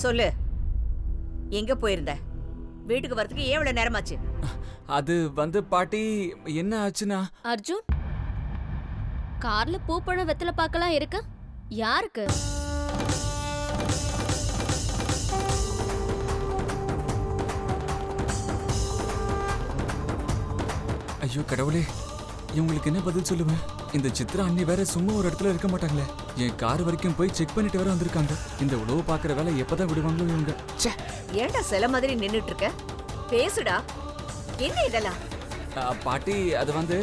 சொல்லு, எங்க போயிருந்த? வீட்டுக்கு வரதுக்கு ஏன் இவ்வளவு நேரமாச்சு? அது வந்து பாட்டி, என்ன ஆச்சுன்னா... அர்ஜுன், கார்ல பூப்பழம் வெத்தலை பாக்கலாம் இருக்கு. யாருக்கு? ஐயோ கடவுளே, இவங்களுக்கு என்ன பதில் சொல்லுவேன்? இந்த சித்ரா அண்ணி வேற சும்மா ஒரு இடத்துல இருக்க மாட்டாங்களே. என் கார் வரைக்கும் போய் செக் பண்ணிட்டு வேற வந்திருக்காங்க. இந்த உழவு பாக்குற வேலை எப்பதான் விடுவாங்களோ இவங்க. ஏன்டா சில மாதிரி நின்னுட்டு இருக்க? பேசுடா, என்ன இதெல்லாம்? பாட்டி, அது வந்து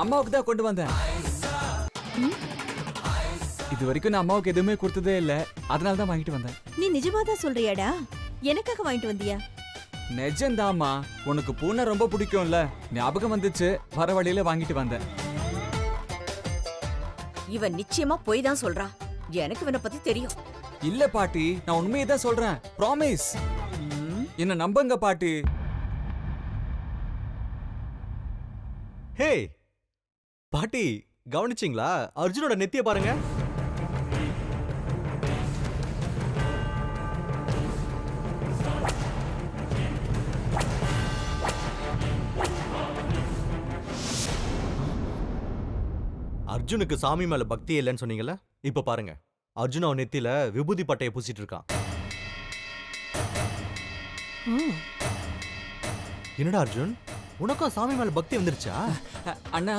அம்மாவுக்கு தான் கொண்டு வந்தேன். இது வரைக்கும் நான் அம்மாவுக்கு எதுவுமே கொடுத்ததே இல்ல, அதனால தான் வாங்கிட்டு வந்தேன். நீ நிஜமா தான் சொல்றியாடா? எனக்காக வாங்கிட்டு வந்தியா? நிஜம்தாம்மா, உனக்கு பூனை ரொம்ப பிடிக்கும்ல, ஞாபகம் வந்துச்சு, வர வழியில வாங்கிட்டு வந்தேன். இவன் நிச்சயமா போய் தான் சொல்றான். எனக்கு இவனை பத்தி தெரியும். இல்ல பாட்டி, நான் உண்மையை தான் சொல்றேன். ப்ராமிஸ், என்ன நம்புங்க பாட்டி. ஹே பாட்டி, கவனிச்சிங்களா? அர்ஜுனோட நெத்திய பாருங்க. அர்ஜுனுக்கு சாமி மேல பக்தி இல்லைன்னு சொன்னீங்கல்ல, இப்ப பாருங்க, அர்ஜுன் அவன் நெத்தியில விபூதி பட்டையை பூசிட்டு இருக்கான். என்னடா அர்ஜுன், உனக்கும் சாமி மேல பக்தி வந்துருச்சா? அண்ணா,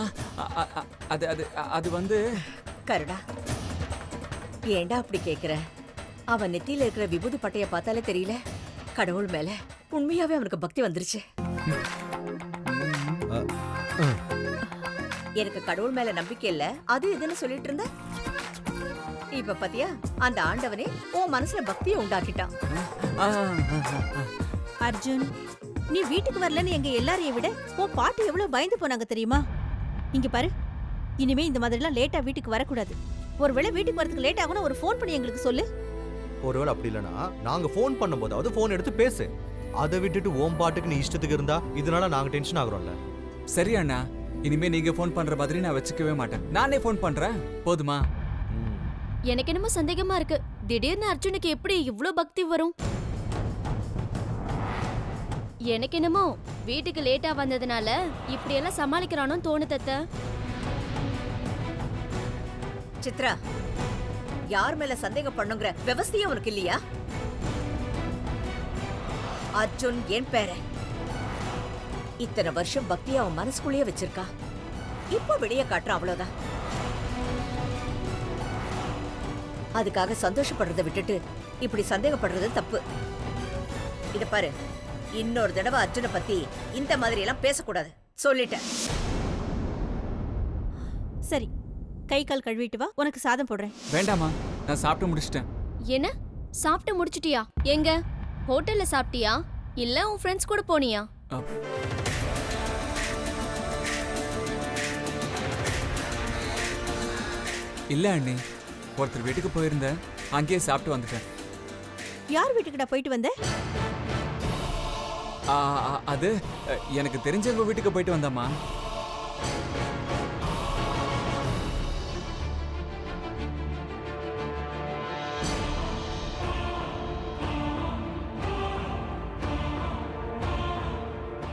அது அது அது வந்து... கருடா, ஏண்டா அப்படி கேக்குற? அவன் நெத்தியில இருக்கிற விபூதி பட்டைய பார்த்தாலே தெரியல, கடவுள் மேல உண்மையாவே அவனுக்கு பக்தி வந்துருச்சு. எனக்கு கடவுள் மேல நம்பிக்கை இல்ல, அது இதுன்னு சொல்லிட்டு இருந்த. இப்ப பாத்தியா, அந்த ஆண்டவனே உன் மனசுல பக்தியை உண்டாக்கிட்டான். அர்ஜுன், நீ வீட்டுக்கு வரலன்னு எங்க எல்லாரையும் விட உன் பாட்டி எவ்வளவு பயந்து போனாங்க தெரியுமா? இங்க பாரு, இனிமே இந்த மாதிரிலாம் லேட்டா வீட்டுக்கு வரக்கூடாது. ஒருவேளை வீட்டுக்கு வரதுக்கு லேட் ஆகும்னா ஒரு ஃபோன் பண்ணி எங்களுக்கு சொல்லு. ஒருவேளை அப்படி இல்லைன்னா நாங்க ஃபோன் பண்ணும்போதாவது ஃபோன் எடுத்து பேசு. அதை விட்டுட்டு ஓம் பாட்டுக்கு நீ இஷ்டத்துக்கு இருந்தா இதனால நாங்க டென்ஷன் ஆகுறோம்ல. சரி அண்ணா, இனிமே நீங்க ஃபோன் பண்ற மாதிரி நான் வச்சுக்கவே மாட்டேன். நானே ஃபோன் பண்றேன், போதுமா? எனக்கு என்னமோ சந்தேகமா இருக்கு. திடீர்னு அர்ஜுனுக்கு எப்படி இவ்ளோ பக்தி வரும்? எனக்கு என்னமோ வீட்டுக்கு லேட்டா வந்ததுனால இப்படி எல்லாம் சமாளிக்கிறானோ தோணுதத்த. சித்ரா, யார் மேல சந்தேகம் பண்ணுங்கிற விவசாயம் உனக்கு இல்லையா? அர்ஜுன் என் பேரன். இத்தனை வருஷம் பக்தியை அவன் மனசுக்குள்ளேயே வச்சிருக்கா. இப்போ வெளியே காட்டுறான், அவ்வளவுதான். அதுக்காக சந்தோஷப்படுறதை விட்டுட்டு இப்படி சந்தேகப்படுறது தப்பு. இத பாரு, இன்னொரு தடவை அர்ஜுனை பத்தி இந்த மாதிரி எல்லாம் பேசக்கூடாது, சொல்லிட்டேன். சரி, கை கால் கழுவிட்டு வா, உனக்கு சாதம் போடுறேன். வேண்டாமா, நான் சாப்பிட்டு முடிச்சிட்டேன். என்ன, சாப்பிட்டு முடிச்சிட்டியா? எங்க ஹோட்டல்ல சாப்பிட்டியா இல்ல உன் ஃப்ரெண்ட்ஸ் கூட போனியா? இல்ல அண்ணி, ஒருத்தர் வீட்டுக்கு போயிருந்தேன், அங்கேயே சாப்பிட்டு வந்துட்டேன். யார் வீட்டுக்குடா போயிட்டு வந்த? அது எனக்கு தெரிஞ்சவங்க வீட்டுக்கு போயிட்டு வந்தம்மா.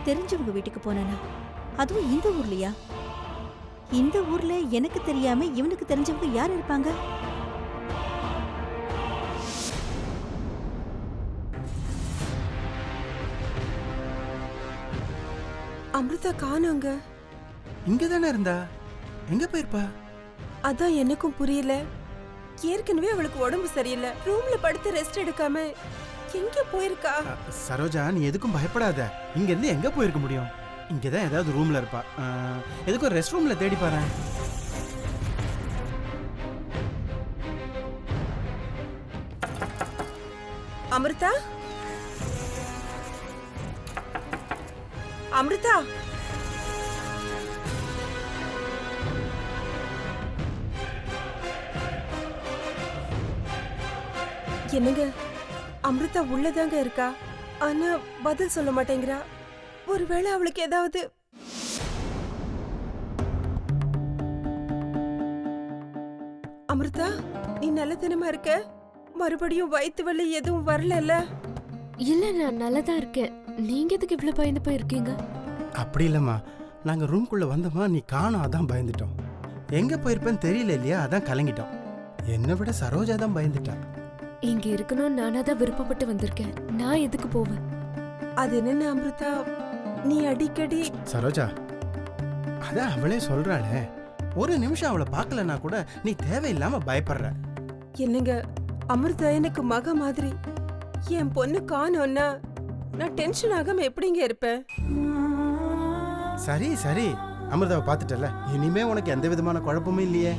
தெரிஞ்சவங்க வீட்டுக்கு போனானா? அதுவும் இந்த ஊர்லயா? இந்த ஊர்ல எனக்கு தெரியாம இவனுக்கு தெரிஞ்சவங்க யார் இருப்பாங்க? அமிர்தா காணோங்க. இங்கதானே இருந்தா, எங்க போயிருப்பா? அதான் எனக்கும் புரியல. ஏற்கனவே அவளுக்கு உடம்பு சரியில்லை, ரூம்ல படுத்து ரெஸ்ட் எடுக்காம எங்க போயிருக்கா? சரோஜா, நீ எதுக்கும் பயப்படாத. இங்க இருந்து எங்க போயிருக்க முடியும்? இங்கதான் ஏதாவது ரூம்ல இருப்பா. எதுக்கும் ரெஸ்ட் ரூம்ல தேடி பாரு. அமிர்தா, அமிர்தா, என்னங்க, அமிர்தா உள்ளதாங்க இருக்கா, ஆனா பதில் சொல்ல மாட்டேங்கிறா. ஒருவேளை அவளுக்கு ஏதாவது... அமிர்தா, நீ நல்ல தினமா இருக்க? மறுபடியும் வயித்து வலி எதுவும் வரலல்ல? இல்ல நான் நல்லா தான் இருக்கேன். நீங்க எதுக்கு இவ்ளோ பயந்து போயிருக்கீங்க? அப்படி இல்லைம்மா, நாங்கள் ரூம்குள்ளே வந்தோமா, நீ காணோம், அதான் பயந்துட்டோம். எங்கே போயிருப்பேன்னு தெரியல இல்லையா, அதான் கலங்கிட்டோம். என்னை விட சரோஜா தான் பயந்துட்டா. இங்க இருக்கணும்னு நானா தான் விருப்பப்பட்டு வந்திருக்கேன். நான் எதுக்கு போவேன்? அது என்னன்னு அமிர்தா, நீ அடிக்கடி சரோஜா, அதான் அவளே சொல்றாளே, ஒரு நிமிஷம் அவளை பார்க்கலன்னா கூட நீ தேவையில்லாம பயப்படுற. என்னங்க, அமிர்தா எனக்கு மக மாதிரி. என் பொண்ணு காணோம்னா நான் டென்ஷன் ஆகாம எப்படிங்க இருப்பேன்? சரி சரி, அமிர்தாவை பார்த்துட்டல, இனிமே உனக்கு எந்த விதமான குழப்பமும் இல்லையே.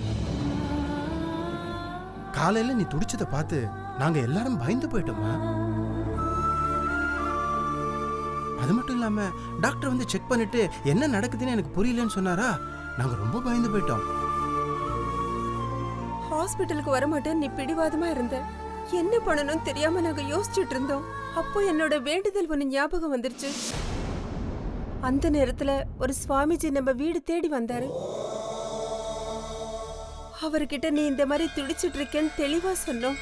காலையில நீ துடிச்சதை பார்த்து நாங்க எல்லாரும் பயந்து போயிட்டோமா. அது மட்டும் இல்லாம டாக்டர் வந்து செக் பண்ணிட்டு என்ன நடக்குதுன்னு எனக்கு புரியலன்னு சொன்னாரா, நாங்க ரொம்ப பயந்து போயிட்டோம். ஹாஸ்பிட்டலுக்கு வரமாட்டேன் நீ பிடிவாதமா இருந்த. என்ன பண்ணணும்னு தெரியாம நாங்க யோசிச்சுட்டு இருந்தோம். அப்போ என்னோட வேண்டுதல் ஒண்ணு ஞாபகம் வந்துருச்சு. அந்த நேரத்துல ஒரு சுவாமிஜி நம்ம வீடு தேடி வந்தாரு. அவர்கிட்ட நீ இந்த மாதிரி துடிச்சிட்டு இருக்கேன்னு தெளிவா சொன்னோம்.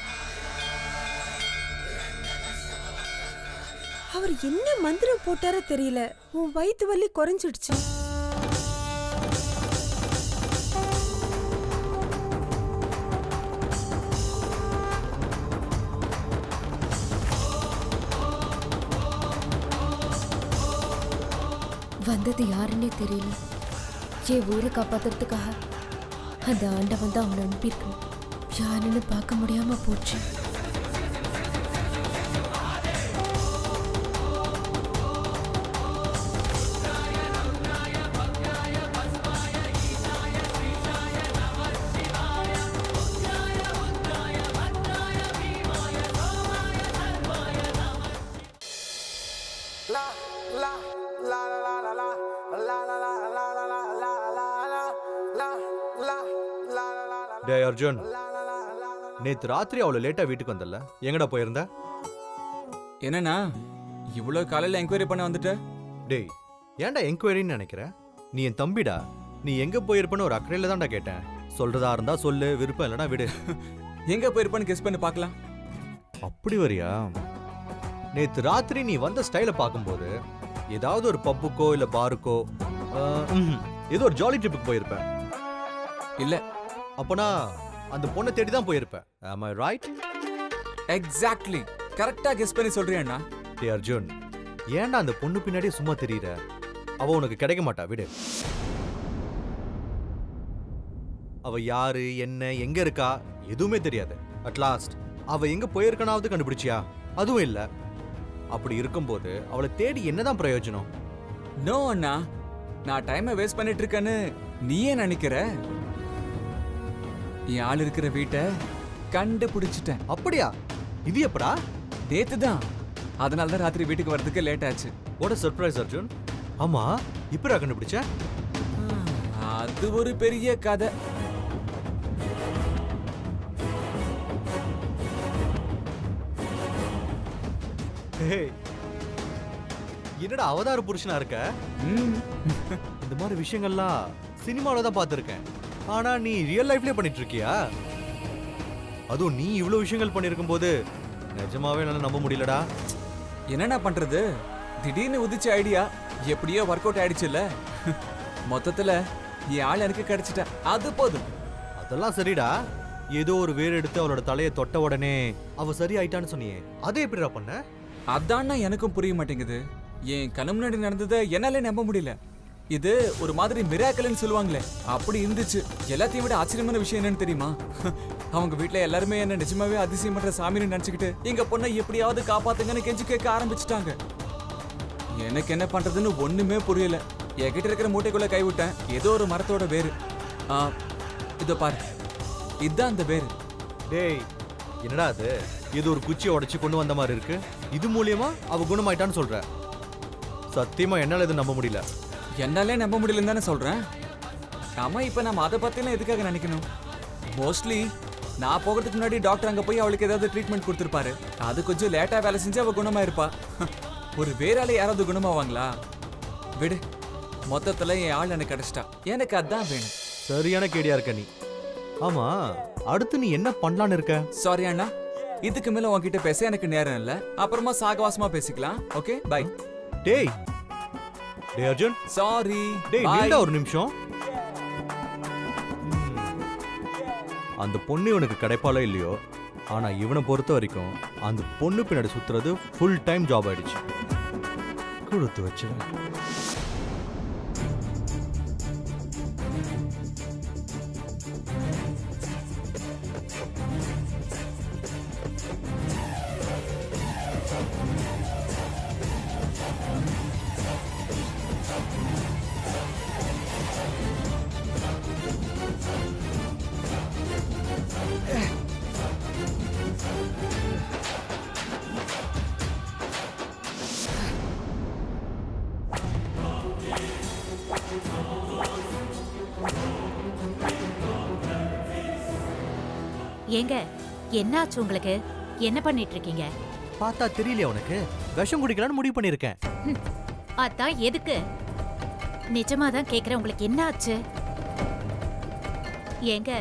அவர் என்ன மந்திரம் போட்டாரோ தெரியல, உன் வயித்து வலி குறைஞ்சிடுச்சு. வந்தது யாருன்னே தெரியல. என் ஊரை காப்பாத்துறதுக்காக அந்த ஆண்டவன் தான் அவனை அனுப்பியிருக்கணும். யாருன்னு பார்க்க முடியாம போச்சு. டேய் அர்ஜுன், நேத்து ராத்திரி அவ்வளவு லேட்டா வீட்டுக்கு வந்தல, எங்கடா போயிருந்த? என்னண்ணா இவ்வளோ காலையில் என்கொயரி பண்ண வந்துட்ட? டேய், ஏன்டா என்கொயரின்னு நினைக்கிற? நீ என் தம்பிடா, நீ எங்க போயிருப்பன்னு ஒரு அக்கறையில தான்டா கேட்டேன். சொல்றதா இருந்தா சொல்லு, விருப்பம் இல்லைனா விடு. எங்க போயிருப்பான்னு கெஸ் பண்ணி பார்க்கலாம். அப்படி வரியா? நேத்து ராத்திரி நீ வந்த ஸ்டைல பார்க்கும்போது ஏதாவது ஒரு பப்புக்கோ இல்ல பாருக்கோ ஏதோ ஒரு ஜாலி ட்ரிப்புக்கு போயிருப்பேன். இல்ல. அப்பனா அந்த பொண்ணை தேடி தான் போயிருப்பேன். Am I right? எக்ஸாக்ட்லி, கரெக்டா கெஸ் பண்ணி சொல்றியண்ணா. டேய் அர்ஜுன், ஏன்டா அந்த பொண்ணு பின்னாடியே சும்மா தெரியற? அவ உனக்கு கிடைக்க மாட்டா, விடு. அவ யாரு, என்ன, எங்க இருக்கா எதுவுமே தெரியாது. அட்லாஸ்ட் அவ எங்க போயிருக்கனாவது கண்டுபிடிச்சியா? அதுவும் இல்ல. அப்படி இருக்கும்போது அவளை தேடி என்னதான் பிரயோஜனம்? நோ அண்ணா, நான் டைமை வேஸ்ட் பண்ணிட்டு இருக்கேன்னு நீயே நினைக்கிற? என் ஆள் இருக்கிற வீட்டை கண்டுபிடிச்சிட்டேன். அப்படியா? இது எப்படா? நேத்து தான். அதனால தான் ராத்திரி வீட்டுக்கு வரதுக்கு லேட் ஆச்சு. What a surprise Arjun. ஆமா, இப்படா கண்டுபிடிச்ச? அது ஒரு பெரிய கதை. என்னடா அவதார புருஷனா இருக்க? இந்த மாதிரி விஷயங்கள்லாம் சினிமாவில தான் பார்த்திருக்கேன். ஆனா நீ ரியல் லைஃப்லயே பண்ணிட்டு இருக்கியா? அதுவும் நீ இவ்வளவு விஷயங்கள் பண்ணிருக்கும் போது நிஜமாவே என்னால நம்ப முடியலடா. என்னண்ணா பண்றது, திடீர்னு உதிச்ச ஐடியா எப்படியோ ஒர்க் அவுட் ஆயிடுச்சுல்ல. மொத்தத்துல என் ஆள் எனக்கு கிடைச்சிட்டா, அது போதும். அதெல்லாம் சரிடா. ஏதோ ஒரு வேர் எடுத்து அவளோட தலையை தொட்ட உடனே அவ சரி ஆயிட்டான்னு சொன்னியே, அதை எப்படிடா பண்ண? அதான்னா எனக்கும் புரிய மாட்டேங்குது. என் கண்ணு முன்னாடி நடந்ததை என்னாலே நம்ப முடியல. இது ஒரு மாதிரி மிராக்கல்னு சொல்லுவாங்களே, அப்படி இருந்துச்சு. எல்லாத்தையும் விட ஆச்சரியமான விஷயம் என்னன்னு தெரியுமா? அவங்க வீட்டுல எல்லாருமே என்ன நிஜமாவே அதிசயம் பண்ற சாமின்னு நினைச்சுக்கிட்டு எங்க பொண்ணை எப்படியாவது காப்பாத்துங்கன்னு கெஞ்சி கேட்க ஆரம்பிச்சுட்டாங்க. எனக்கு என்ன பண்றதுன்னு ஒண்ணுமே புரியல. என்கிட்ட இருக்கிற மூட்டைக்குள்ள கைவிட்டேன். ஏதோ ஒரு மரத்தோட வேறு. இதோ பாரு, இதுதான் அந்த வேறு. டேய், என்னடா அது? இது ஒரு குச்சியை உடைச்சு கொண்டு வந்த மாதிரி இருக்கு. இது மூலியமா அவ குணமாயிட்டான்னு சொல்ற? சத்தியமா என்னால இது நம்ப முடியல. என்னாலே நம்ப முடியலன்னு தானே சொல்றேன். ஆமா, இப்ப நம்ம அதை பத்திலாம் எதுக்காக நினைக்கணும்? மோஸ்ட்லி நான் போகிறதுக்கு முன்னாடி டாக்டர் அங்க போய் அவளுக்கு ஏதாவது ட்ரீட்மெண்ட் கொடுத்துருப்பாரு. அது கொஞ்சம் லேட்டா வேலை செஞ்சு அவ குணமாயிருப்பா. ஒரு வேறால யாராவது குணமாவாங்களா? விடு, மொத்தத்துல என் ஆள் எனக்கு கிடைச்சிட்டா. எனக்கு அதான் வேணும். சரியான கேடியா இருக்க நீ. ஆமா, அடுத்து நீ என்ன பண்ணலான்னு இருக்க? சாரி அண்ணா, இதுக்கு மேல உன்கிட்ட பேச எனக்கு நேரம் இல்ல. அப்புறமா சாகவாசமா பேசிக்கலாம். Okay bye. டேய் டேய் அர்ஜுன், சாரி. டேய் நில்டா ஒரு நிமிஷம். அந்த பொண்ணு இவனுக்கு கிடைப்பாலோ இல்லையோ, ஆனா இவனை பொறுத்த வரைக்கும் அந்த பொண்ணு பின்னாடி சுத்துறது ஃபுல் டைம் ஜாப் ஆயிடுச்சு. கொடுத்து வச்சு ஏங்க என்னாச்சு உங்களுக்கு? என்ன பண்ணிட்டு இருக்கீங்க? பார்த்தா தெரியலையா உனக்கு? விஷம் குடிக்கலாம்னு முடிவு பண்ணிருக்கேன். அதான் எதுக்கு? நிஜமா தான் கேக்குறேன், உங்களுக்கு என்ன ஆச்சு? ஏங்க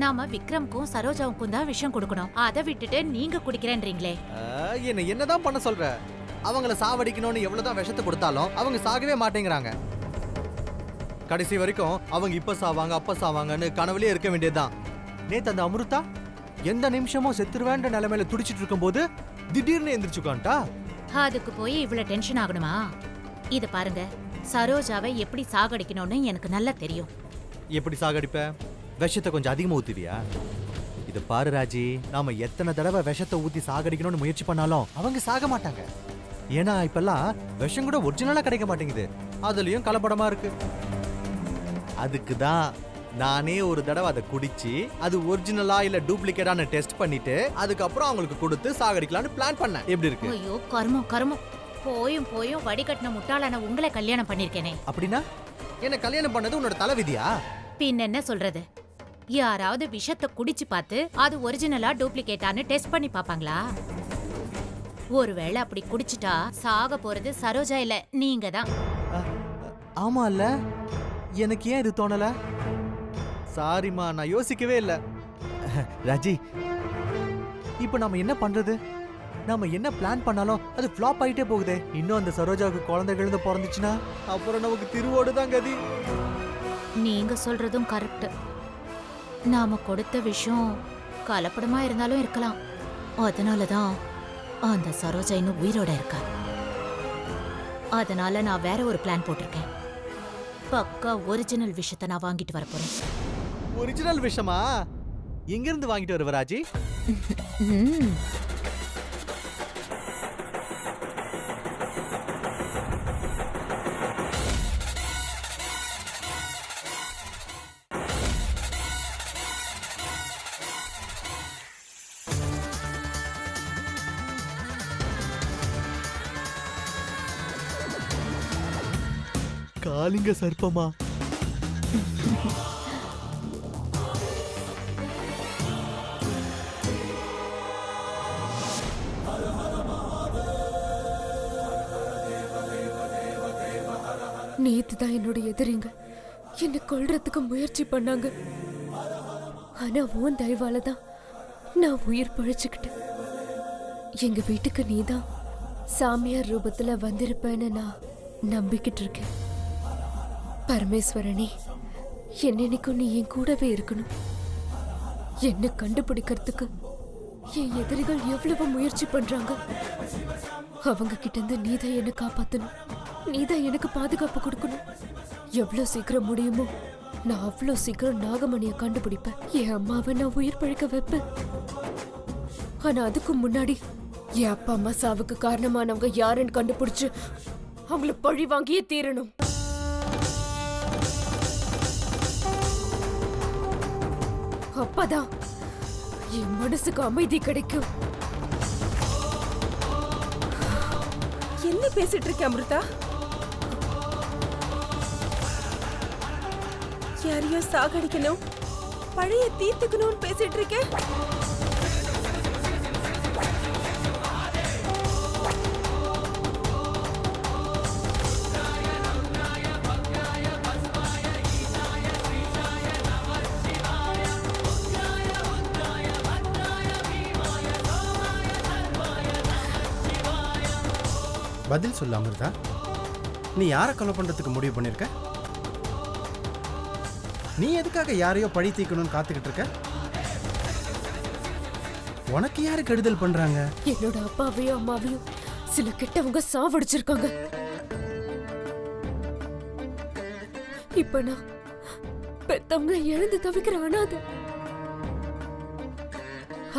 நாம விக்ரம்க்கும் சரோஜாவுக்கும் தான் விஷம் கொடுக்கணும். அதை விட்டுட்டு நீங்க குடிக்கிறேன்றீங்களே. என்ன என்னதான் பண்ண சொல்ற? அவங்கள சாவடிக்கணும்னு எவ்வளவுதான் விஷத்தை கொடுத்தாலும் அவங்க சாகவே மாட்டேங்கிறாங்க. கடைசி வரைக்கும் அவங்க இப்ப சாவாங்க அப்ப சாவாங்கன்னு கனவுலயே இருக்க வேண்டியதுதான். நேத்து அந்த அமிர்தா எந்த நிமிஷமும் செத்துருவேன்ற நிலைமையில துடிச்சிட்டு இருக்கும் போது திடீர்னு எந்திரிச்சுக்கான்ட்டா. அதுக்கு போய் இவ்வளவு டென்ஷன் ஆகணுமா? இது பாருங்க, சரோஜாவை எப்படி சாகடிக்கணும்னு எனக்கு நல்லா தெரியும். எப்படி சாகடிப்ப? விஷத்தை கொஞ்சம் அதிகமா ஊத்துவியா? இது பாரு ராஜி, நாம எத்தனை தடவை விஷத்தை ஊத்தி சாகடிக்கணும்னு முயற்சி பண்ணாலும் அவங்க சாக மாட்டாங்க. ஏன்னா இப்பெல்லாம் விஷம் கூட ஒரிஜினலா கிடைக்க மாட்டேங்குது, அதுலயும் கலப்படமா இருக்கு. அதுக்கு தான் நானே ஒரு தடவை அதை குடிச்சு அது ஒரிஜினலா இல்ல டூப்ளிகேட்டான டெஸ்ட் பண்ணிட்டு அதுக்கப்புறம் அவங்களுக்கு கொடுத்து சாகடிக்கலாம்னு பிளான் பண்ணேன். எப்படி இருக்கு? ஐயோ கர்மம் கர்மம். போயும் போயும் வடிகட்டின முட்டாளான உங்களை கல்யாணம் பண்ணிருக்கேனே. அப்படின்னா என்ன கல்யாணம் பண்ணது உன்னோட தலைவிதியா? பின் என்ன சொல்றது? யாராவது விஷத்தை குடிச்சு பார்த்து அது ஒரிஜினலா டூப்ளிகேட்டான்னு டெஸ்ட் பண்ணி பாப்பாங்களா? ஒருவேளை அப்படி குடிச்சிட்டா சாக போறது சரோஜா இல்ல, நீங்க தான். ஆமா இல்ல, எனக்கு ஏன் இது தோணல? சாரிமா, நான் யோசிக்கவே இல்ல. ராஜி, இப்போ நாம என்ன பண்றது? நாம என்ன பிளான் பண்ணாலும் அது ஃப்ளாப் ஆயிட்டே போகுதே. இன்னும் அந்த சரோஜாவுக்கு குழந்தை கிழந்து பிறந்துச்சுன்னா அப்புறம் நமக்கு திருவோடு தான் கதி. நீங்க சொல்றதும் கரெக்ட். நாம கொடுத்த விஷயம் கலப்படமா இருந்தாலும் இருக்கலாம். அதனாலதான் அந்த சரோஜா இன்னும் உயிரோட இருக்கா. அதனால நான் வேற ஒரு பிளான் போட்டிருக்கேன். பக்கா ஒரிஜினல் விஷயத்தை நான் வாங்கிட்டு வர போறேன். ஒரிஜினல் விஷமா? எங்க இருந்து வாங்கிட்டு வருவ ராஜி? காலிங்க சர்ப்பமா? நேத்து தான் என்னோட எதிரிங்க என்னை கொல்றதுக்கு முயற்சி பண்ணாங்க. ஆனா உன் தயவால தான் நான் உயிர் பழைச்சுக்கிட்டேன். எங்க வீட்டுக்கு நீதான் சாமியார் ரூபத்துல வந்திருப்பேன்னு நான் நம்பிக்கிட்டு இருக்கேன். பரமேஸ்வரனே, என்னைக்கும் நீ என் கூடவே இருக்கணும். என்ன கண்டுபிடிக்கிறதுக்கு என் எதிரிகள் எவ்வளவு முயற்சி பண்றாங்க. அவங்க கிட்ட இருந்து நீதான் என்ன காப்பாத்தணும். நீதான் எனக்கு பாதுகாப்பு கொடுக்கணும். எவ்வளவு சீக்கிரம் முடியுமோ நான் அவ்வளோ சீக்கிரம் நாகமணியை கண்டுபிடிப்பேன். என் அம்மாவை நான் உயிர் பழைக்க வைப்பேன். ஆனா அதுக்கு முன்னாடி என் அப்பா அம்மா சாவுக்கு காரணமானவங்க யாருன்னு கண்டுபிடிச்சு அவங்கள பழி வாங்கியே தீரணும். அப்பதான் என் மனசுக்கு அமைதி கிடைக்கும். என்ன பேசிட்டு இருக்க அமிர்தா? யாரையோ சாகடிக்கணும், பழைய தீர்த்துக்கணும்னு பேசிட்டு இருக்கேன். பதில் சொல்லு அமிர்தா. நீ யாரை கொலை பண்றதுக்கு முடிவு பண்ணிருக்க? நீ எதுக்காக யாரையோ பழி தீக்கணும்னு காத்துக்கிட்டு இருக்க? உனக்கு யாரு கெடுதல் பண்றாங்க? என்னோட அப்பாவையும் அம்மாவையும் சில கெட்டவங்க சாவடிச்சிருக்காங்க. இப்ப நான் பெத்தவங்க எழுந்து தவிக்கிற அனாதை.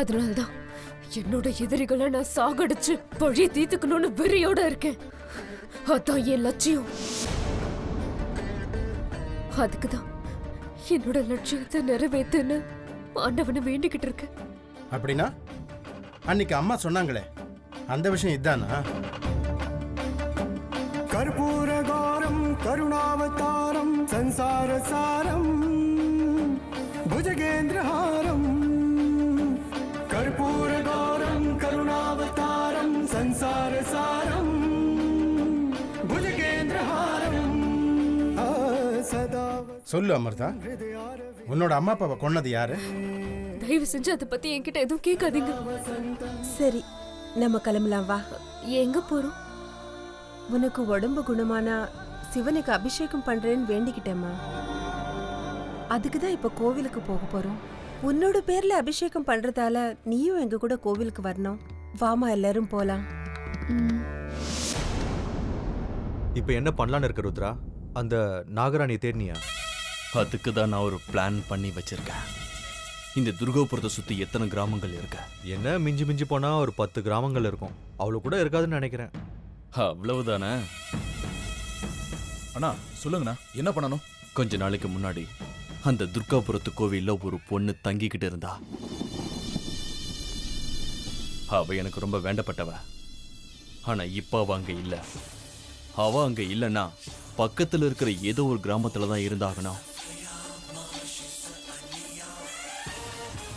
அதனால்தான் என்னோட எதிரிகளை நான் சாகடிச்சு பழி தீர்த்துக்கணும்னு வெறியோட இருக்கேன். அதான் என் லட்சியம். அதுக்குதான் என்னோட லட்சியத்தை நிறைவேத்துன்னு ஆண்டவனை வேண்டிக்கிட்டு இருக்கேன். அப்படின்னா அன்னைக்கு அம்மா சொன்னாங்களே அந்த விஷயம் இதானா? கர்ப்பூரகாரம் கருணாவதாரம் சம்சாரசாரம் புஜகேந்திரஹாரம். கர்ப்பூரகாரம் கருணாவதாரம் சம்சாரசாரம் புஜகேந்திரஹாரம். சதா சொல்லு அமிர்தா, உன்னோட அம்மா அப்பாவை கொன்னது யாரு? தயவு செஞ்சு அதை பத்தி என்கிட்ட எதுவும் கேட்காதீங்க. சரி, நம்ம கிளம்பலாம் வா. எங்க போறோம்? உனக்கு உடம்பு குணமானா சிவனுக்கு அபிஷேகம் பண்றேன்னு வேண்டிக்கிட்டேம்மா. அதுக்கு தான் இப்ப கோவிலுக்கு போக போறோம். உன்னோட பேர்ல அபிஷேகம் பண்றதால நீயும் எங்க கூட கோவிலுக்கு வரணும். வாமா, எல்லாரும் போலாம். இப்போ என்ன பண்ணலான்னு இருக்க ருத்ரா? அந்த நாகராணியை தேடினியா? அதுக்கு தான் நான் ஒரு பிளான் பண்ணி வச்சிருக்கேன். இந்த துர்காபுரத்தை சுத்தி எத்தனை கிராமங்கள் இருக்கு? என்ன மிஞ்சி மிஞ்சி போனா ஒரு 10 கிராமங்கள் இருக்கும். அவ்வளவு கூட இருக்காதுன்னு நினைக்கிறேன். அவ்வளவுதானே? அண்ணா சொல்லுங்கண்ணா, என்ன பண்ணணும்? கொஞ்ச நாளைக்கு முன்னாடி அந்த துர்காபுரத்து கோவில்ல ஒரு பொண்ணு தங்கிக்கிட்டு இருந்தா. அவ எனக்கு ரொம்ப வேண்டப்பட்டவ. ஆனா இப்ப அவ அங்க இல்ல. அவ அங்க இல்லைன்னா பக்கத்துல இருக்கிற ஏதோ ஒரு கிராமத்துல தான் இருந்தாகணும்.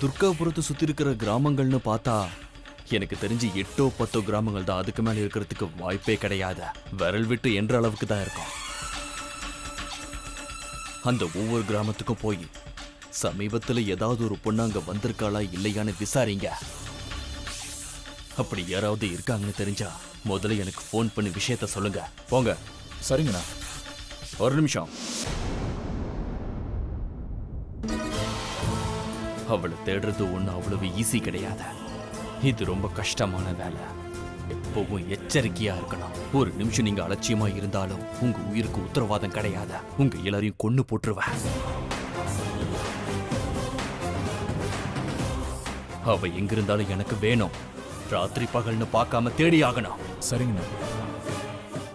துர்காபுரத்தை சுத்தி இருக்கிற கிராமங்கள்னு பார்த்தா எனக்கு தெரிஞ்சு 8-10 கிராமங்கள் தான். அதுக்கு மேல இருக்கிறதுக்கு வாய்ப்பே கிடையாது. விரல் விட்டு என்ற அளவுக்கு தான் இருக்கும். அந்த ஒவ்வொரு கிராமத்துக்கும் போய் சமீபத்துல ஏதாவது ஒரு பொண்ணு அங்க வந்திருக்காளா இல்லையான்னு விசாரிங்க. அப்படி யாராவது இருக்காங்கன்னு தெரிஞ்சா முதல்ல எனக்கு ஃபோன் பண்ணி விஷயத்த சொல்லுங்க. போங்க. சரிங்கண்ணா. ஒரு நிமிஷம். அவளை தேடுறது ஒண்ணு அவ்வளவு ஈஸி கிடையாது. இது ரொம்ப கஷ்டமான வேலை. எப்பவும் எச்சரிக்கையா இருக்கணும். ஒரு நிமிஷம் நீங்க அலட்சியமா இருந்தாலும் உங்க உயிருக்கு உத்தரவாதம் கிடையாது. உங்க எல்லாரையும் கொன்னு போட்டுருவேன். அவ எங்கிருந்தாலும் எனக்கு வேணும். ராத்திரி பகல்னு பார்க்காம தேடி ஆகணும். சரிங்கண்ணா.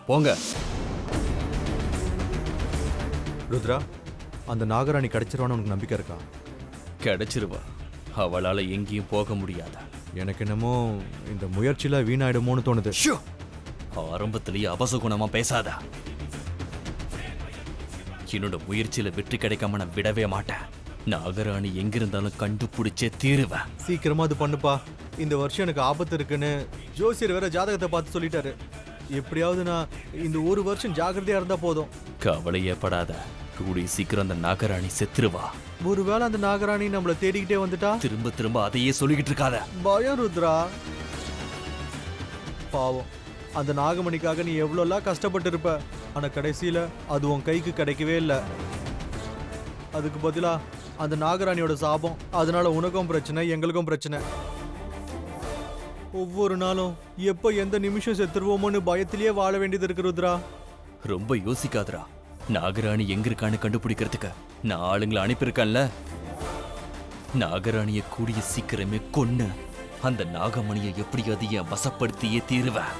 போங்க. ருத்ரா, அந்த நாகராணி கிடைச்சிருவான்னு உனக்கு நம்பிக்கை இருக்கா? கிடைச்சிருவா. அவளால எங்கேயும் போக முடியாத. எனக்கு என்னமோ இந்த முயற்சியில வீணாயிடுமோன்னு தோணுது. ஆரம்பத்திலேயே அபசகுணமா பேசாத. என்னோட முயற்சியில வெற்றி கிடைக்காம நான் விடவே மாட்டேன். நாகராணி எங்கிருந்தாலும் கண்டுபிடிச்சே தீருவேன். சீக்கிரமா அது பண்ணுப்பா. இந்த வருஷம் எனக்கு ஆபத்து இருக்குன்னு ஜோசியர் வேற ஜாதகத்தை பார்த்து சொல்லிட்டாரு. எப்படியாவது நான் இந்த ஒரு வருஷம் ஜாக்கிரதையா இருந்தா போதும். கவலையே படாத. கூடி சீக்கிரம் அந்த நாகராணி செத்துருவா. ஒருவேளை அந்த நாகராணி நம்மள தேடிக்கிட்டே வந்துட்டா? திரும்ப திரும்ப அதையே சொல்லிக்கிட்டு இருக்காத. பயம் ருத்ரா. பாவம், அந்த நாகமணிக்காக நீ எவ்வளோலாம் கஷ்டப்பட்டு இருப்ப. ஆனா கடைசியில அது உன் கைக்கு கிடைக்கவே இல்லை. அதுக்கு பதிலா அந்த நாகராணியோட சாபம். அதனால உனக்கும் பிரச்சனை, எங்களுக்கும் பிரச்சனை. ஒவ்வொரு நாளும் எப்ப எந்த நிமிஷம் செத்துருவோமோன்னு பயத்திலேயே வாழ வேண்டியது இருக்கு ருத்ரா. ரொம்ப யோசிக்காதரா. நாகராணி எங்க இருக்கான்னு கண்டுபிடிக்கிறதுக்கு நான் ஆளுங்களை அனுப்பியிருக்கேன்ல. நாகராணிய கூடிய சீக்கிரமே கொன்னு அந்த நாகமணியை எப்படியாவது என் வசப்படுத்தியே தீருவேன்.